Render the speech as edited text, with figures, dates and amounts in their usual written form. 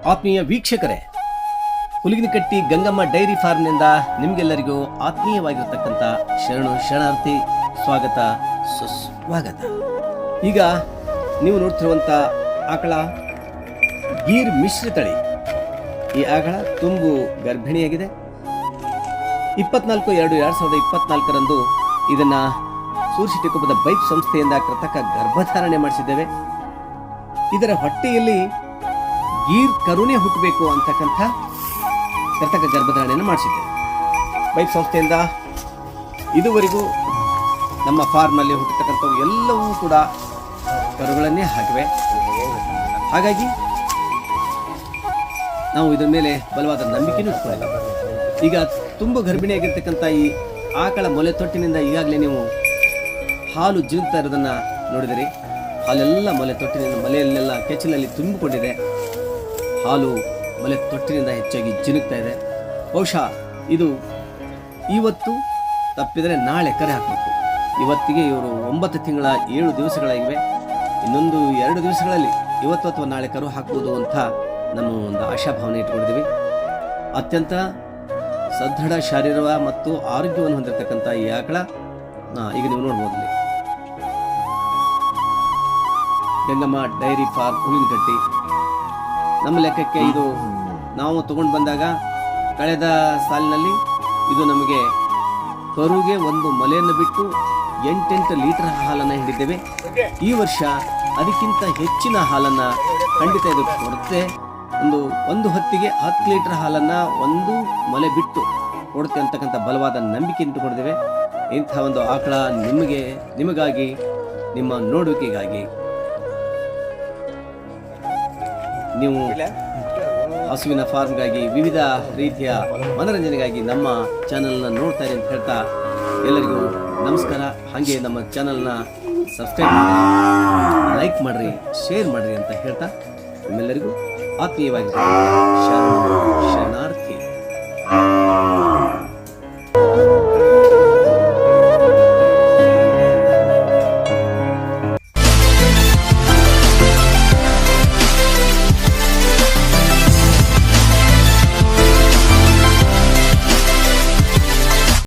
ಆತ್ಮೀಯ ವೀಕ್ಷಕರೇ, ಹುಲಿಗಿನಕಟ್ಟಿ ಗಂಗಮ್ಮ ಡೈರಿ ಫಾರ್ಮ್ನಿಂದ ನಿಮಗೆಲ್ಲರಿಗೂ ಆತ್ಮೀಯವಾಗಿರ್ತಕ್ಕಂಥ ಶರಣಾರ್ಥಿ ಸ್ವಾಗತ ಸುಸ್ವಾಗತ. ಈಗ ನೀವು ನೋಡ್ತಿರುವಂಥ ಆಕಳ ಗೀರ್ ಮಿಶ್ರ ತಳಿ. ಈ ಆಕಳ ತುಂಬು ಗರ್ಭಿಣಿಯಾಗಿದೆ. 24/2/2024 ಇದನ್ನು ಸೂರ್ಸಿಟಿಕೊಪ್ಪದ ಬೈಕ್ ಸಂಸ್ಥೆಯಿಂದ ಕೃತಕ ಗರ್ಭಧಾರಣೆ ಮಾಡಿಸಿದ್ದೇವೆ. ಇದರ ಹೊಟ್ಟೆಯಲ್ಲಿ ಗೀರ್ ಕರುಣೆ ಹುಟ್ಟಬೇಕು ಅಂತಕ್ಕಂಥ ಕೃತಕ ಗರ್ಭಧಾರಣೆಯನ್ನು ಮಾಡಿಸಿದ್ದೇವೆ. ಬೈಕ್ ಸಂಸ್ಥೆಯಿಂದ ಇದುವರೆಗೂ ನಮ್ಮ ಫಾರ್ಮ್ನಲ್ಲಿ ಹುಟ್ಟತಕ್ಕಂಥವು ಎಲ್ಲವೂ ಕೂಡ ಕರುಗಳನ್ನೇ ಹಾಕಿವೆ. ಹಾಗಾಗಿ ನಾವು ಇದರ ಮೇಲೆ ಬಲವಾದ ನಂಬಿಕೆನೂ ಇಟ್ಕೊಂಡಿಲ್ಲ. ಈಗ ತುಂಬ ಗರ್ಭಿಣಿಯಾಗಿರ್ತಕ್ಕಂಥ ಈ ಆಕಳ ಮೊಲೆ ತೊಟ್ಟಿನಿಂದ ಈಗಾಗಲೇ ನೀವು ಹಾಲು ಜಿನುಗ್ತಾ ಇರೋದನ್ನು ನೋಡಿದಿರಿ. ಹಾಲೆಲ್ಲ ಮೊಲೆ ತೊಟ್ಟಿನಿಂದ ಮೊಲೆಯಲ್ಲೆಲ್ಲ ಕೆಚ್ಚಲಲ್ಲಿ ತುಂಬಿಕೊಂಡಿದೆ. ಹಾಲು ಮೊಲೆ ತೊಟ್ಟಿನಿಂದ ಹೆಚ್ಚಾಗಿ ಜಿನುಗ್ತಾ ಇದೆ. ಬಹುಶಃ ಇದು ಇವತ್ತು ತಪ್ಪಿದರೆ ನಾಳೆ ಕರೆ ಹಾಕಬೇಕು. ಇವತ್ತಿಗೆ ಇವರು 9 ತಿಂಗಳ 7 ದಿವಸಗಳಾಗಿವೆ. ಇನ್ನೊಂದು 2 ದಿವಸಗಳಲ್ಲಿ ಇವತ್ತು ಅಥವಾ ನಾಳೆ ಕರು ಹಾಕ್ಬೋದು ಅಂತ ನಮ್ಮ ಒಂದು ಆಶಾಭಾವನೆ ಇಟ್ಕೊಂಡಿದ್ದೀವಿ. ಅತ್ಯಂತ ಸದೃಢ ಶಾರೀರ ಮತ್ತು ಆರೋಗ್ಯವನ್ನು ಹೊಂದಿರತಕ್ಕಂಥ ಈ ಆಕಳ ಈಗ ನೀವು ನೋಡ್ಬೋದು. Gangamma dairy farm Huliginakatti. ನಮ್ಮ ಲೆಕ್ಕಕ್ಕೆ ಇದು ನಾವು ತಗೊಂಡು ಬಂದಾಗ ಕಳೆದ ಸಾಲಿನಲ್ಲಿ ಇದು ನಮಗೆ ಕರುಗೆ ಒಂದು ಮೊಲೆಯನ್ನು ಬಿಟ್ಟು 8 ಲೀಟರ್ ಹಾಲನ್ನು ಹಿಡಿದ್ದೇವೆ. ಈ ವರ್ಷ ಅದಕ್ಕಿಂತ ಹೆಚ್ಚಿನ ಹಾಲನ್ನು ಖಂಡಿತ ಇದು ಕೊಡುತ್ತೆ. ಒಂದು ಹೊತ್ತಿಗೆ 10 ಲೀಟರ್ ಹಾಲನ್ನು ಒಂದು ಮೊಲೆ ಬಿಟ್ಟು ಕೊಡುತ್ತೆ ಅಂತಕ್ಕಂಥ ಬಲವಾದ ನಂಬಿಕೆ ಇಟ್ಟುಕೊಂಡಿದ್ದೇವೆ. ಇಂಥ ಒಂದು ಆಕಳ ನಿಮಗಾಗಿ ನಿಮ್ಮ ನೋಡುವಿಕೆಗಾಗಿ ನೀವು ಹಸುವಿನ ಫಾರ್ಮ್ಗಾಗಿ ವಿವಿಧ ರೀತಿಯ ಮನರಂಜನೆಗಾಗಿ ನಮ್ಮ ಚಾನಲ್ನ ನೋಡ್ತಾ ಇರಿ ಅಂತ ಹೇಳ್ತಾ ಎಲ್ಲರಿಗೂ ನಮಸ್ಕಾರ. ಹಾಗೆ ನಮ್ಮ ಚಾನಲ್ನ ಸಬ್ಸ್ಕ್ರೈಬ್ ಮಾಡಿ, ಲೈಕ್ ಮಾಡಿರಿ, ಶೇರ್ ಮಾಡಿರಿ ಅಂತ ಹೇಳ್ತಾ ನಿಮ್ಮೆಲ್ಲರಿಗೂ ಆತ್ಮೀಯವಾಗಿ ಶರಣ